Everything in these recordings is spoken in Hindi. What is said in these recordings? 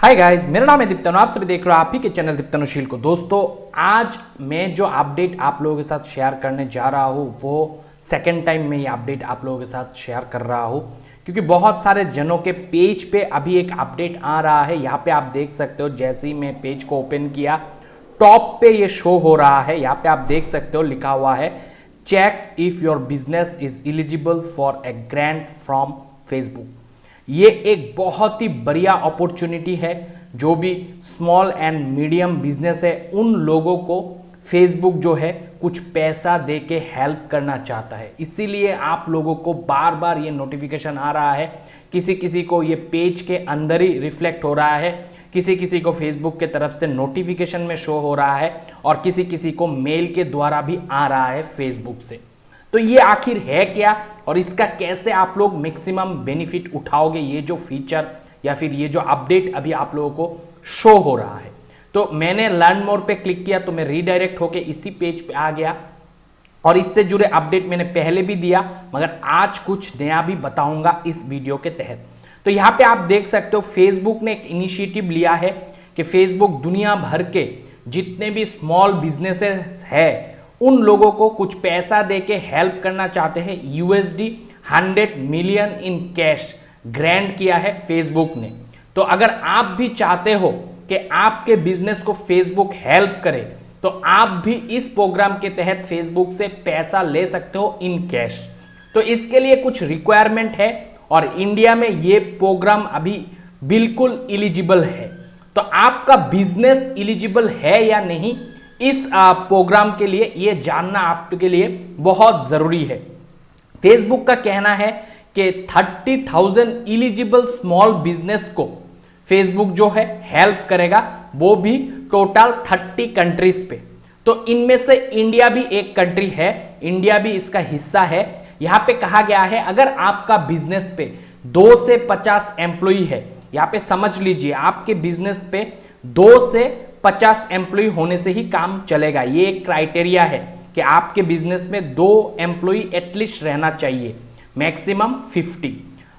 हाय गाइस, मेरा नाम है दीप्तनु। आप सभी देख रहे हो आप ही के चैनल दीप्तनुशील को। दोस्तों, आज मैं जो अपडेट आप लोगों के साथ शेयर करने जा रहा हूँ वो सेकंड टाइम मैं ये अपडेट आप लोगों के साथ शेयर कर रहा हूँ, क्योंकि बहुत सारे जनों के पेज पे अभी एक अपडेट आ रहा है। यहाँ पे आप देख सकते हो, जैसे ही मैं पेज को ओपन किया टॉप पे ये शो हो रहा है। यहाँ पे आप देख सकते हो लिखा हुआ है, check if your business is eligible for a grant from Facebook. ये एक बहुत ही बढ़िया अपॉर्चुनिटी है। जो भी स्मॉल एंड मीडियम बिजनेस है उन लोगों को फेसबुक जो है कुछ पैसा दे के हेल्प करना चाहता है, इसीलिए आप लोगों को बार बार ये नोटिफिकेशन आ रहा है। किसी किसी को ये पेज के अंदर ही रिफ्लेक्ट हो रहा है, किसी किसी को फेसबुक के तरफ से नोटिफिकेशन में शो हो रहा है और किसी किसी को मेल के द्वारा भी आ रहा है फेसबुक से। तो ये आखिर है क्या और इसका कैसे आप लोग मैक्सिमम बेनिफिट उठाओगे, ये जो फीचर या फिर ये जो अपडेट अभी आप लोगों को शो हो रहा है। तो मैंने लर्न मोर पे क्लिक किया तो मैं रीडायरेक्ट होके इसी पेज पे आ गया और इससे जुड़े अपडेट मैंने पहले भी दिया, मगर आज कुछ नया भी बताऊंगा इस वीडियो के तहत। तो यहाँ पे आप देख सकते हो फेसबुक ने एक इनिशिएटिव लिया है कि फेसबुक दुनिया भर के जितने भी स्मॉल बिजनेसेस है उन लोगों को कुछ पैसा दे के हेल्प करना चाहते हैं। USD 100 million in cash grant किया है फेसबुक ने। तो अगर आप भी चाहते हो कि आपके बिजनेस को फेसबुक हेल्प करे तो आप भी इस प्रोग्राम के तहत फेसबुक से पैसा ले सकते हो इन कैश। तो इसके लिए कुछ रिक्वायरमेंट है और इंडिया में ये प्रोग्राम अभी बिल्कुल एलिजिबल है। तो आपका बिजनेस एलिजिबल है या नहीं इस प्रोग्राम के लिए ये जानना आपके लिए बहुत जरूरी है। फेसबुक का कहना है कि 30,000 एलिजिबल स्मॉल बिजनेस को फेसबुक जो है हेल्प करेगा, वो भी टोटल 30 कंट्रीज पे। तो इनमें से इंडिया भी एक कंट्री है, इंडिया भी इसका हिस्सा है। यहां पे कहा गया है अगर आपका बिजनेस पे 2 से 50 एम्प्लॉय है, यहां पे समझ लीजिए आपके बिजनेस पे 2 से 50 एम्प्लॉय होने से ही काम चलेगा। ये एक क्राइटेरिया है कि आपके बिजनेस में 2 एम्प्लॉय एटलीस्ट रहना चाहिए, मैक्सिमम 50।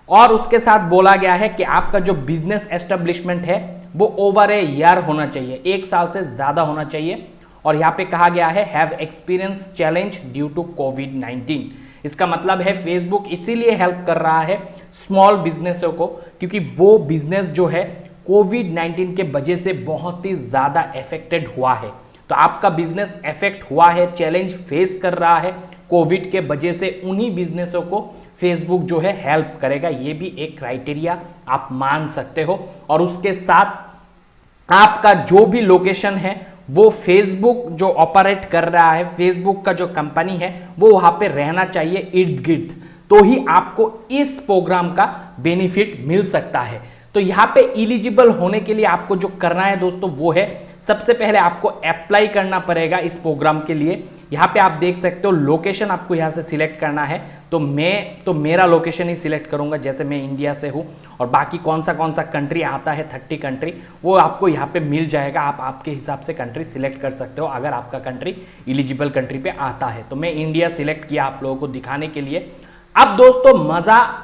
और उसके साथ बोला गया है कि आपका जो बिजनेस एस्टेब्लिशमेंट है वो ओवर ए ईयर होना चाहिए, 1 साल से ज्यादा होना चाहिए। और यहाँ पे कहा गया है have experience challenge due to कोविड-19। इसका मतलब है फेसबुक इसीलिए हेल्प कर रहा है स्मॉल बिजनेसों को, क्योंकि वो बिजनेस जो है कोविड-19 के वजह से बहुत ही ज्यादा अफेक्टेड हुआ है। तो आपका बिजनेस अफेक्ट हुआ है, चैलेंज फेस कर रहा है कोविड के वजह से, उन्हीं बिजनेसों को फेसबुक जो है हेल्प करेगा। ये भी एक क्राइटेरिया आप मान सकते हो। और उसके साथ आपका जो भी लोकेशन है वो फेसबुक जो ऑपरेट कर रहा है, फेसबुक का जो कंपनी है वो वहां पे रहना चाहिए इर्द गिर्द, तो ही आपको इस प्रोग्राम का बेनिफिट मिल सकता है। तो यहाँ पे एलिजिबल होने के लिए आपको जो करना है दोस्तों वो है, सबसे पहले आपको अप्लाई करना पड़ेगा इस प्रोग्राम के लिए। यहाँ पे आप देख सकते हो लोकेशन आपको यहाँ से सिलेक्ट करना है। तो मेरा लोकेशन ही सिलेक्ट करूंगा, जैसे मैं इंडिया से हूँ। और बाकी कौन सा कंट्री आता है 30 कंट्री वो आपको यहाँ पे मिल जाएगा। आप आपके हिसाब से कंट्री सिलेक्ट कर सकते हो अगर आपका कंट्री एलिजिबल कंट्री पे आता है। तो मैं इंडिया सिलेक्ट किया आप लोगों को दिखाने के लिए। अब दोस्तों मजा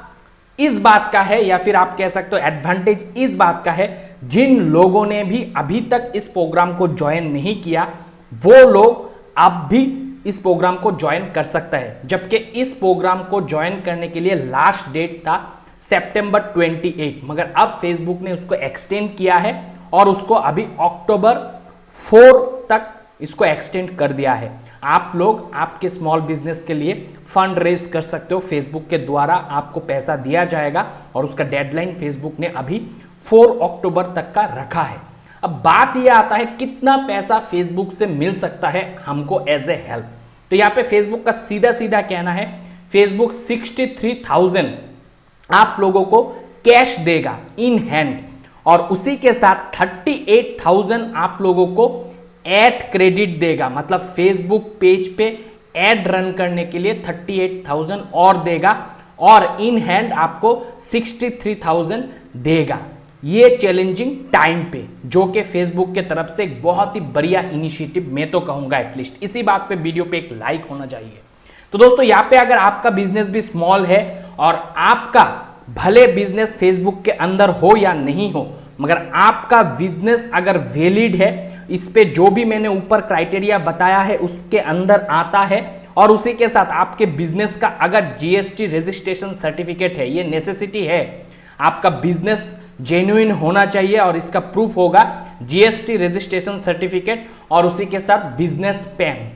इस बात का है, या फिर आप कह सकते हो एडवांटेज इस बात का है, जिन लोगों ने भी अभी तक इस प्रोग्राम को ज्वाइन नहीं किया वो लोग अब भी इस प्रोग्राम को ज्वाइन कर सकता है। जबकि इस प्रोग्राम को ज्वाइन करने के लिए लास्ट डेट था सितंबर 28, मगर अब फेसबुक ने उसको एक्सटेंड किया है और उसको अभी अक्टूबर 4 तक इसको एक्सटेंड कर दिया है। आप लोग आपके स्मॉल बिजनेस के लिए फंड रेज कर सकते हो, फेसबुक के द्वारा आपको पैसा दिया जाएगा और उसका डेडलाइन फेसबुक ने अभी 4 अक्टूबर तक का रखा है। अब बात यह आता है कितना पैसा फेसबुक से मिल सकता है हमको एज ए हेल्प। तो यहाँ पे फेसबुक का सीधा सीधा कहना है फेसबुक 63,000 आप लोगों को कैश देगा इन हैंड, और उसी के साथ 38,000 आप लोगों को एड क्रेडिट देगा। मतलब फेसबुक पेज पे एड रन करने के लिए 38,000 और देगा, और इन हैंड आपको 63,000 देगा। ये चैलेंजिंग टाइम पे, जो कि फेसबुक के तरफ से एक बहुत ही बढ़िया इनिशिएटिव मैं तो कहूंगा। एटलीस्ट इसी बात पे वीडियो पे एक लाइक होना चाहिए। तो दोस्तों यहाँ पे अगर आपका बिजनेस भी स्मॉल है और आपका भले बिजनेस फेसबुक के अंदर हो या नहीं हो, मगर आपका बिजनेस अगर वैलिड है, इस पे जो भी मैंने ऊपर क्राइटेरिया बताया है उसके अंदर आता है, और उसी के साथ आपके बिजनेस का अगर जीएसटी रजिस्ट्रेशन सर्टिफिकेट है, ये नेसेसिटी है, आपका बिजनेस जेन्युइन होना चाहिए और इसका प्रूफ होगा जीएसटी रजिस्ट्रेशन सर्टिफिकेट और उसी के साथ बिजनेस पैन।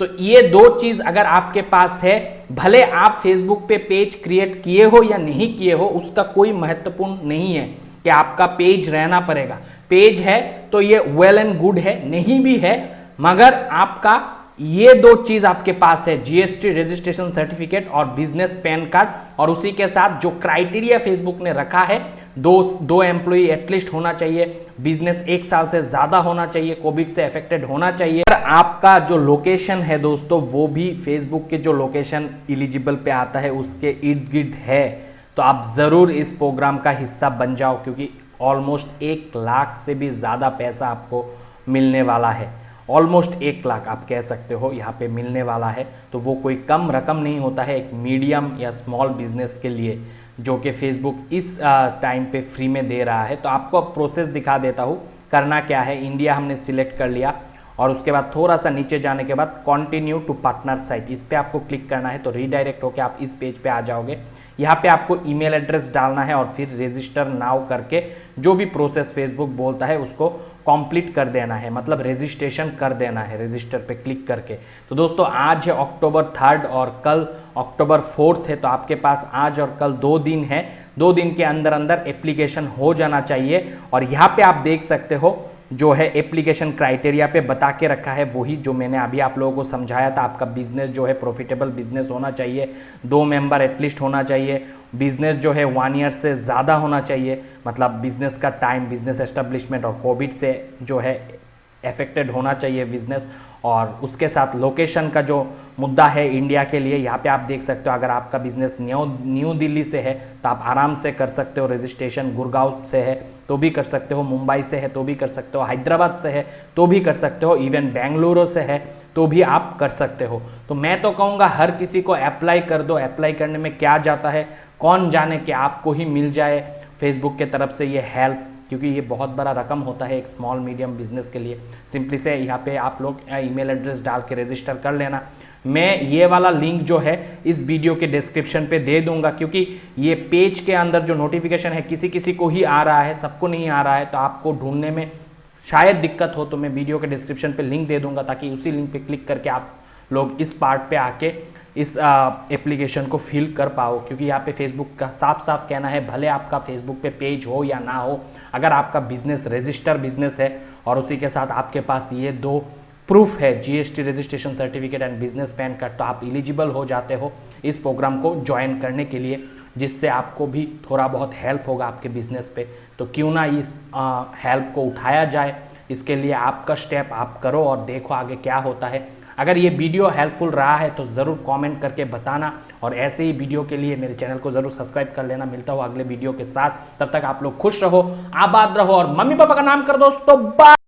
तो ये दो चीज अगर आपके पास है, भले आप फेसबुक पे पेज क्रिएट किए हो या नहीं किए हो, उसका कोई महत्वपूर्ण नहीं है कि आपका पेज रहना पड़ेगा। पेज है तो ये वेल एंड गुड है, नहीं भी है मगर आपका ये दो चीज आपके पास है, जीएसटी रजिस्ट्रेशन सर्टिफिकेट और बिजनेस पैन कार्ड, और उसी के साथ जो क्राइटेरिया फेसबुक ने रखा है, दो एम्प्लॉई एटलीस्ट होना चाहिए, बिजनेस 1 साल से ज्यादा होना चाहिए, कोविड से अफेक्टेड होना चाहिए। आपका जो लोकेशन है दोस्तों, वो भी फेसबुक के जो लोकेशन एलिजिबल पे आता है उसके इर्द गिर्द है, तो आप जरूर इस प्रोग्राम का हिस्सा बन जाओ, क्योंकि ऑलमोस्ट 1 लाख से भी ज्यादा पैसा आपको मिलने वाला है। ऑलमोस्ट 1 लाख आप कह सकते हो यहाँ पे मिलने वाला है, तो वो कोई कम रकम नहीं होता है एक मीडियम या स्मॉल बिजनेस के लिए, जो कि फेसबुक इस टाइम पे फ्री में दे रहा है। तो आपको अब प्रोसेस दिखा देता हूँ। करना क्या है, इंडिया हमने सिलेक्ट कर लिया और उसके बाद थोड़ा सा नीचे जाने के बाद कंटिन्यू टू पार्टनर साइट, इस पर आपको क्लिक करना है, तो रीडायरेक्ट होकर आप इस पेज पे आ जाओगे। यहाँ पे आपको ईमेल एड्रेस डालना है और फिर रजिस्टर नाउ करके जो भी प्रोसेस फेसबुक बोलता है उसको कंप्लीट कर देना है, मतलब रजिस्ट्रेशन कर देना है रजिस्टर पे क्लिक करके। तो दोस्तों आज है अक्टूबर 3 और कल अक्टूबर 4 है, तो आपके पास आज और कल 2 दिन है। 2 दिन के अंदर अंदर एप्लीकेशन हो जाना चाहिए। और यहाँ पे आप देख सकते हो जो है एप्लीकेशन क्राइटेरिया पे बता के रखा है, वही जो मैंने अभी आप लोगों को समझाया था। आपका बिजनेस जो है प्रॉफिटेबल बिजनेस होना चाहिए, 2 मेंबर एटलीस्ट होना चाहिए, बिजनेस जो है 1 ईयर से ज़्यादा होना चाहिए, मतलब बिजनेस का टाइम, बिजनेस एस्टेब्लिशमेंट और कोविड से जो है अफेक्टेड होना चाहिए बिजनेस, और उसके साथ लोकेशन का जो मुद्दा है इंडिया के लिए, यहाँ पे आप देख सकते हो। अगर आपका बिजनेस न्यू दिल्ली से है तो आप आराम से कर सकते हो रजिस्ट्रेशन, गुड़गांव से है तो भी कर सकते हो, मुंबई से है तो भी कर सकते हो, हैदराबाद से है तो भी कर सकते हो, इवन बेंगलुरु से है तो भी आप कर सकते हो। तो मैं तो कहूँगा हर किसी को अप्लाई कर दो। अप्लाई करने में क्या जाता है, कौन जाने कि आपको ही मिल जाए फेसबुक के तरफ से ये हेल्प, क्योंकि ये बहुत बड़ा रकम होता है एक स्मॉल मीडियम बिजनेस के लिए। सिंपली से यहाँ पे आप लोग ईमेल एड्रेस डाल के रजिस्टर कर लेना। मैं ये वाला लिंक जो है इस वीडियो के डिस्क्रिप्शन पे दे दूंगा, क्योंकि ये पेज के अंदर जो नोटिफिकेशन है किसी किसी को ही आ रहा है, सबको नहीं आ रहा है, तो आपको ढूंढने में शायद दिक्कत हो, तो मैं वीडियो के डिस्क्रिप्शन पे लिंक दे दूंगा, ताकि उसी लिंक पे क्लिक करके आप लोग इस पार्ट पे आके इस एप्लीकेशन को फिल कर पाओ। क्योंकि यहाँ पे फेसबुक का साफ साफ कहना है, भले आपका फेसबुक पे पेज हो या ना हो, अगर आपका बिजनेस रजिस्टर बिजनेस है और उसी के साथ आपके पास ये 2 प्रूफ है, GST registration certificate and business pan card, तो आप एलिजिबल हो जाते हो इस प्रोग्राम को ज्वाइन करने के लिए, जिससे आपको भी थोड़ा बहुत हेल्प होगा आपके बिजनेस पे। तो क्यों ना इस हेल्प को उठाया जाए, इसके लिए आपका स्टेप आप करो और देखो आगे क्या होता है। अगर ये वीडियो हेल्पफुल रहा है तो ज़रूर कमेंट करके बताना, और ऐसे ही वीडियो के लिए मेरे चैनल को ज़रूर सब्सक्राइब कर लेना। मिलता हूँ अगले वीडियो के साथ, तब तक आप लोग खुश रहो, आबाद रहो और मम्मी पापा का नाम कर दोस्तों। बाय।